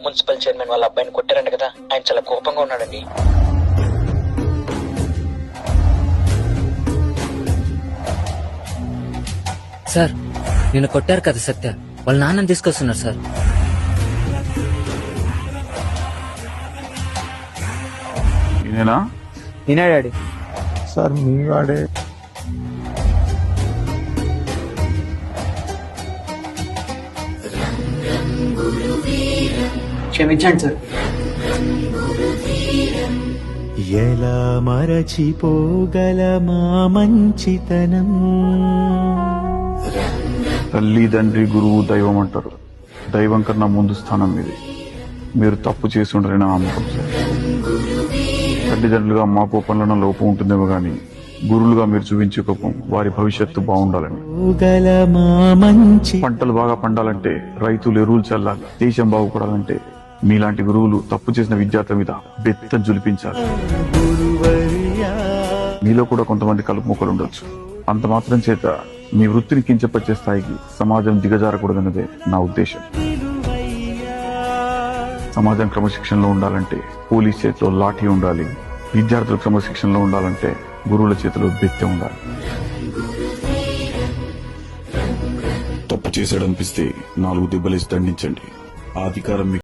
Municipal chairman వాళ్ళ అబ్బాయిని కొట్టారంట కదా, ఆయన చాలా కోపంగా ఉన్నాడండి. సార్ నిన్ను కొట్టారు కదా సత్య, వాళ్ళ నాన్నని తీసుకొస్తున్నారు సార్. నేనా? నేనే డాడీ. సార్ మీ వాడే. క్షమించండి సార్. ఎలా మరచిపోగలమా మంచితనం. తల్లి, తండ్రి, గురువు, దైవం అంటారు. దైవం కన్నా ముందు స్థానం మీది. మీరు తప్పు చేసి ఉండరని నా నమ్మకం సార్. తల్లిదండ్రులుగా మా కోపంలో లోపం ఉంటుందేమో గానీ గురువులుగా మీరు చూపించే కోపం వారి భవిష్యత్తు బాగుండాలని. పంటలు బాగా పండాలంటే రైతులు ఎరువులు చల్లాలి. దేశం బాగుపడాలంటే మీలాంటి గురువులు తప్పు చేసిన విద్యార్థుల మీద బెత్తం జులిపించాలి. మీలో కూడా కొంతమంది కలుపు మొక్కలు ఉండొచ్చు. అంత మాత్రం చేత మీ వృత్తిని కించపరిచే స్థాయికి సమాజం దిగజారకూడదన్నదే నా ఉద్దేశం. సమాజం క్రమశిక్షణలో ఉండాలంటే పోలీస్ చేతిలో లాఠీ ఉండాలి. విద్యార్థులు క్రమశిక్షణలో ఉండాలంటే గురువుల చేతిలో బెత్తం ఉండాలి. తప్పు చేశాడనిపిస్తే 4 దెబ్బలేసి దండించండి. ఆ అధికారం